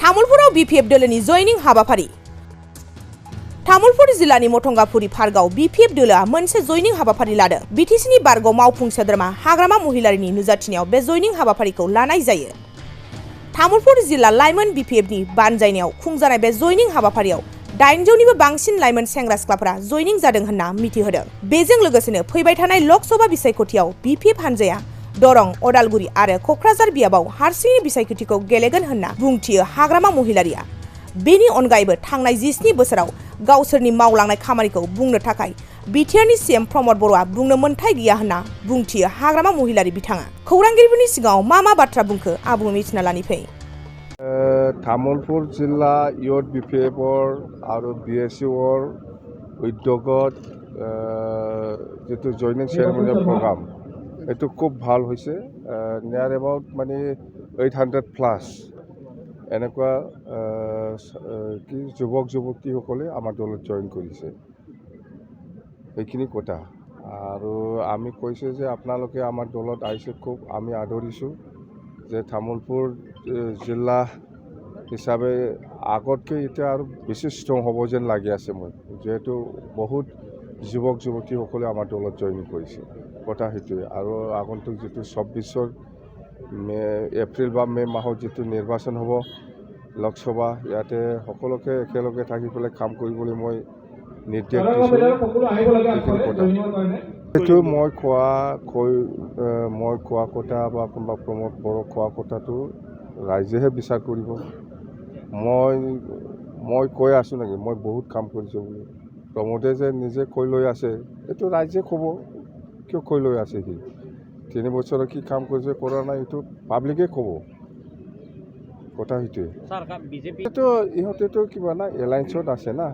तामुलपुराव BPF दोलोनि जयनिं हाबाफारि तामुलपुर जिल्लानि मथंगाफुरि पार्कआव बीपीएफ दोलोआ मोनसे जयनिं हाबाफारि लादों। बीटीसीनि बारग' मावफुं सोद्रोमा हाग्रामा महिलारिनि नुजाथिनायाव बे जयनिं हाबाफारिखौ लानाय जायो। तामुलपुर जिल्ला लाइमोन बीपीएफनि बानजायनायाव खुंजानाय बे जयनिं हाबाफारियाव 800निबो बांसिन लाइमोन सेंग्रा सिख्लाफोरा जयनिं जादों होनना मिथिहोदों। बेजों लोगोसेनो फैबाय थानाय लकसभा बिसायख'थियाव बीपीएफ हानजाया दरं, अदालगुरि आरो क'क्राझार बियाबाव हारसिङै बिसायख'थिखौ गेलेगोन होनना बुंथियो हाग्रामा महिलारिया। बेनि अनगायैबो थांनाय 17 बोसोराव गावसोरनि मावलांनाय खामानिखौ बुंनो थाखाय बिटिआरनि सीएम प्रमद बर'आ बुंनो मोन्थाय गैया होनना बुंथियो हाग्रामा महिलारि बिथाङा। खौरांगिरिफोरनि सिगाङाव मा बाथ्रा बुंखो आबुङै मिथिना लानि फै। तामुलपुर जिल्ला इउथ बीपीएफर आरो बीएसइउर उद्योगत जितु जयनिं सेरेमनियल प्रग्राम एटु खूब ভাল হৈছে। নিয়াৰ এবাউট মানে 800+ এনেকুৱা কি যুৱক যুৱতীসকলে আমাৰ দলত জইন কৰিছে। এইখিনি কথা আৰু আমি কৈছোঁ যে আপোনালোকে আমাৰ দলত আহিছে, খুব আমি আদৰিছোঁ যে তামুলপুৰ জিলা হিচাপে আগতকৈ এতিয়া আৰু বেছি ষ্ট্ৰং হ'ব যেন লাগি আছে মই, যিহেতু বহুত যুৱক যুৱতীসকলে আমাৰ দলত জইন কৰিছে। কথা সেইটোৱে আৰু আগন্তুক যিটো 24 এপ্ৰিল বা মে' মাহত যিটো নিৰ্বাচন হ'ব লোকসভা, ইয়াতে সকলোকে একেলগে থাকি পেলাই কাম কৰিবলৈ মই নিৰ্দেশ দিছোঁ। এইটো মই কোৱা কথা বা কোনোবা প্ৰমোদ বড়ো কোৱা কথাটো ৰাইজেহে বিচাৰ কৰিব। মই কৈ আছোঁ নেকি মই বহুত কাম কৰিছোঁ বুলি? প্ৰমোদে যে নিজে কৈ লৈ আছে এইটো ৰাইজে ক'ব কিয় কৈ লৈ আছে। সি 3 বছৰত কি কাম কৰিছে কৰা নাই এইটো পাব্লিকে ক'ব। কথা সেইটোৱে। এইটো ইহঁতেতো কিবা না এলায়েন্সত আছে না,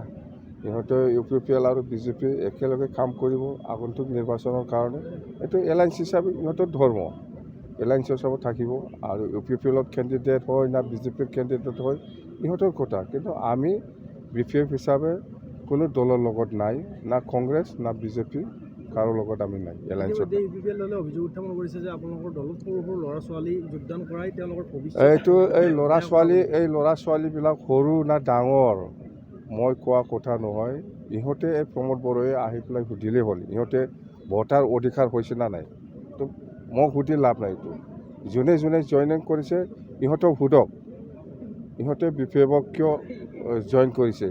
ইহঁতে UPPL আৰু BJP একেলগে কাম কৰিব আগন্তুক নিৰ্বাচনৰ কাৰণে। এইটো এলায়েন্স হিচাপে ইহঁতৰ ধৰ্ম, এলায়েন্স হিচাপে থাকিব আৰু UPPLত কেণ্ডিডেট হয় না BJPৰ কেণ্ডিডেট হয় ইহঁতৰ কথা। কিন্তু আমি BPF হিচাপে কোনো দলৰ লগত নাই, না কংগ্ৰেছ না BJP কাৰো লগত আমি নাই। এলায়েন্সত অভিযোগ উত্থাপন কৰিছে যে আপোনালোকৰ দলত সৰু সৰু ল'ৰা ছোৱালী যোগদান কৰাই তেওঁলোকৰ ভৱিষ্যত। এইটো এই ল'ৰা ছোৱালীবিলাক সৰু না ডাঙৰ মই কোৱা কথা নহয়। ইহঁতে এই প্ৰমোদ বড়োৱে আহি পেলাই সুধিলেই হ'ল ইহঁতে ভোটাৰ অধিকাৰ হৈছে না নাই। তো মোক সুধি লাভ নাই। এইটো যোনে যোনে জইনিং কৰিছে ইহঁতক সোধক, ইহঁতে BPFক কিয় জইন কৰিছে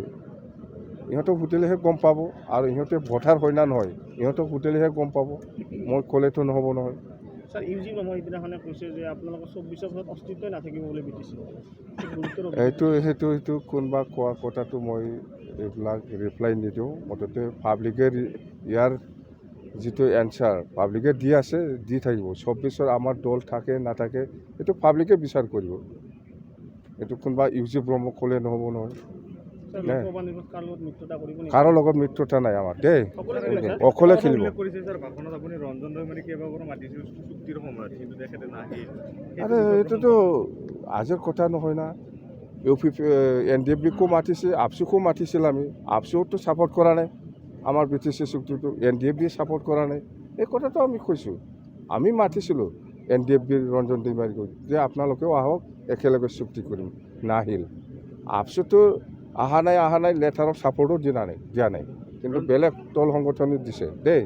ইহঁতক সুধিলেহে গম পাব। আৰু ইহঁতে ভোটাৰ হয় না নহয় ইহঁতক সুধিলেহে গম পাব, মই ক'লেতো নহ'ব নহয়। স্যাৰ ইউজি নময় সিদিনাখনে কৈছে যে আপোনালোকৰ 24 বছৰত অস্তিত্বই নাথাকিব বুলি বিটিছে। সেইটো কোনোবা কোৱা কথাটো মই এইবিলাক ৰিপ্লাই নিদিওঁ। মুঠতে পাব্লিকে ইয়াৰ যিটো এনচাৰ পাব্লিকে দি আছে, দি থাকিব। 24 আমাৰ দল থাকে নাথাকে এইটো পাব্লিকে বিচাৰ কৰিব। এইটো কোনোবা ইউজি ব্ৰহ্ম ক'লে নহ'ব নহয়। কাৰো লগত মিত্ৰতা নাই আমাৰ দেই, অকলে খেলিব। আৰে এইটোতো আজিৰ কথা নহয় না। NDFBকো মাতিছে, আপচিকো মাতিছিল। আমি আপচিওতো ছাপোৰ্ট কৰা নাই, আমাৰ BTC চুক্তিটো NDFB ছাপোৰ্ট কৰা নাই। এই কথাটো আমি কৈছোঁ। আমি মাতিছিলোঁ NDFBৰ ৰঞ্জন দৈমাৰীক যে আপোনালোকেও আহক একেলগে চুক্তি কৰিম, নাহিল। আপচিতো অহা নাই লেটাৰত ছাপোৰ্টো দিয়া নাই, কিন্তু বেলেগ দল সংগঠনে দিছে দেই।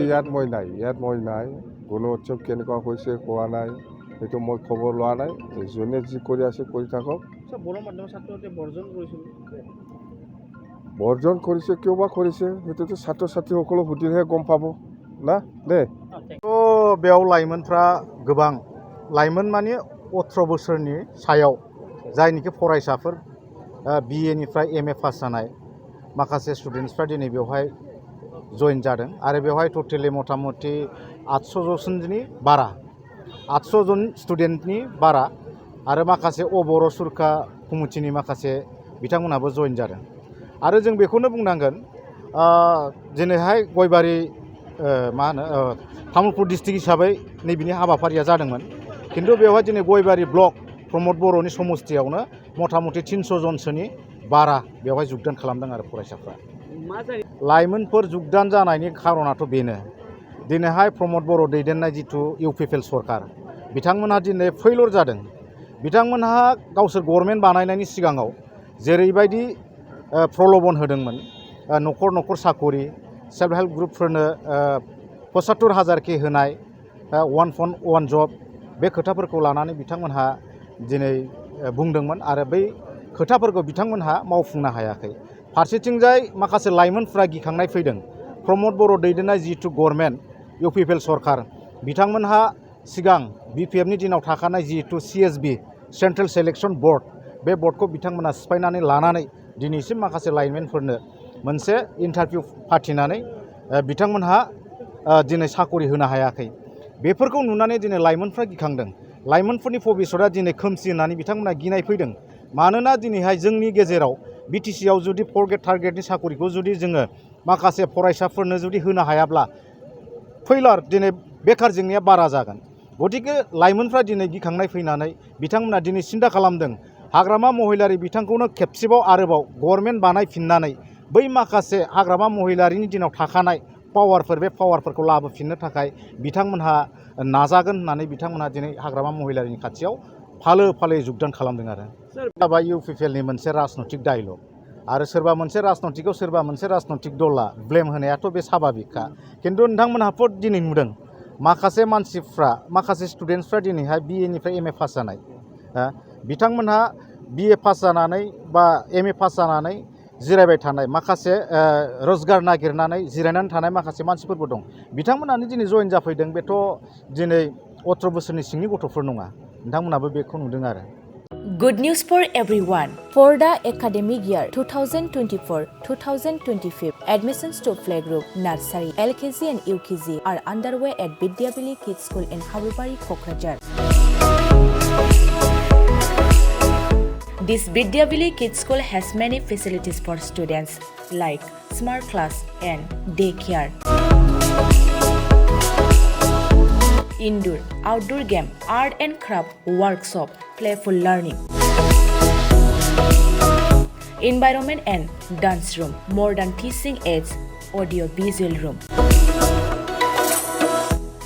ইয়াত মই নাই গুণ উৎসৱ কেনেকুৱা হৈছে কোৱা নাই, সেইটো মই খবৰ লোৱা নাই। যোনে যি কৰি আছে কৰি থাকক। বৰ্জন কৰিছে কিয় বা কৰিছে সেইটোতো ছাত্ৰ ছাত্ৰীসকলক সুধিলেহে গম পাব না দেই। बेयाव लाइमोनफ्रा गोबां लाइमोन माने 18 बोसोरनि सायाव जायनिखि फरायसाफोर BA निफ्राय MA पास जानाय माखासे स्टुडेन्टसफ्रा दिनै बेवहाय जइन जादों आरो बेवहाय टटेलि मथा-मथि 800 जौखोन्दोनि बारा 800 जन स्टुडेन्टनि बारा आरो माखासे अबर' सुरखा कमिटिनि माखासे बिथांमोनहाबो जइन जादों। आरो जों बेखौनो बुंनांगोन दिनैहाय गयबारि मा होनो तामुलपुर डिस्ट्रिक्ट हिसाबै नैबेनि हाबाफारिया जादोंमोन, खिन्थु बेवहाय दिनै गयबारि ब्लक प्रमोद बर'नि समस्थियावनो मथा-मथि 300 जनसोनि बारा बेवहाय जुगदान खालामदों आरो फरायसाफ्रा। लाइमोनफोर जुगदान जानायनि खारनाथ' बेनो दिनैहाय प्रमद बर' दैदेननाय जिथु इउपिपिएल सरकार बिथांमोनहा दिनै फेइलर जादों। बिथांमोनहा गावसोर गभर्नमेन्ट बानायनायनि सिगाङाव जेरैबायदि प्रल'भन होदोंमोन न'खर न'खर साकरि सेल्फ हेल्प ग्रुपफोरनो 75,000 के होनाय 1 फन 1 जब बे खोथाफोरखौ लानानै बिथांमोनहा दिनै बुंदोंमोन आरो बै खोथाफोरखौ बिथांमोनहा मावफुंनो हायाखै। फारसेथिंजाय माखासे लाइमोनफ्रा गिखांनाय फैदों प्रमद बर' दैदेननाय जिथु गभर्नमेन्ट इउपिपिएल सरकार बिथांमोनहा सिगां बिपिएफनि दिनाव थाखानाय जिथु सिएसबि सेन्ट्रेल सिलेक्शन बोर्ड बे बोर्डखौ बिथांमोनहा सिफायनानै लानानै दिनैसिम माखासे लाइमोनफोरनो मोनसे इन्टारभिउ फाथिनानै बिथांमोनहा दिनै साकरि होनो हायाखै। बेफोरखौ नुनानै दिनै लाइमोनफ्रा गिखांदों। लाइमोनफोरनि भबिसतआ दिनै खोमसि होननानै बिथांमोनहा गिनाय फैदों। मानोना दिनैहाय जोंनि गेजेराव बिटिसिआव जुदि 4 ग्रेड 3 ग्रेडनि साकरिखौ जुदि जोङो माखासे फरायसाफोरनो जुदि होनो हायाब्ला फैलार दिनै बेकार जेंनाया बारा जागोन। गतिके लाइमोनफ्रा दिनै गिखांनाय फैनानै बिथांमोना दिनै सिन्था खालामदों हाग्रामा महिलारि बिथांखौनो खेबसेबाव आरोबाव गभर्नमेन्ट बानायफिननानै बै माखासे हाग्रामा महिलारिनि दिनाव थाखानाय पावारफोर बे पावारफोरखौ लाबोफिननो थाखाय बिथांमोनहा नाजागोन होननानै बिथांमोनहा दिनै हाग्रामा महिलारिनि खाथियाव फालो फालो जुगदान खालामदों आरो सोरबा इउपिपिएलनि मोनसे राजनैतिक डायलग आरो सोरबा मोनसे राजनैतिकआव सोरबा मोनसे राजनैतिक दला ब्लेम होनायाथ' बे स्वाभाबिकखा। खिन्थु नोंथांमोनहाबो दिनै नुदों माखासे मानसिफ्रा माखासे स्टुडेन्टसफ्रा दिनैहाय बिएनिफ्राय एमए पास जानाय बिथांमोनहा बिए पास जानानै बा एमए पास जानानै जिरायबाय थानाय माखासे रोजगार नागिरनानै जिरायनानै थानाय माखासे मानसिफोरबो दं। बिथांमोनानो दिनै जइन जाफैदों। बेथ' दिनै 18 बोसोरनि सिंनि गथ'फोर नङा। नोंथांमोनाबो बेखौ नुदों आरो Good news for everyone. For the academic year 2024-2025, admissions to playgroup, nursery, LKG and UKG are underway at Vidyavili Kids School in Habubari, Kokrajhar. This Vidyavili Kids School has many facilities for students like smart class and daycare, indoor, outdoor game, art and craft workshop, playful learning, environment and dance room, modern teaching aids, audio visual room,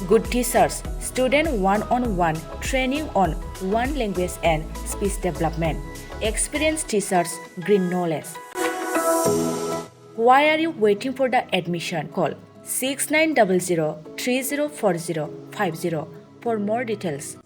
good teachers, student one-on-one training on one language and speech development, experienced teachers, green knowledge. Why are you waiting for the admission? Call 6900 304050 for more details.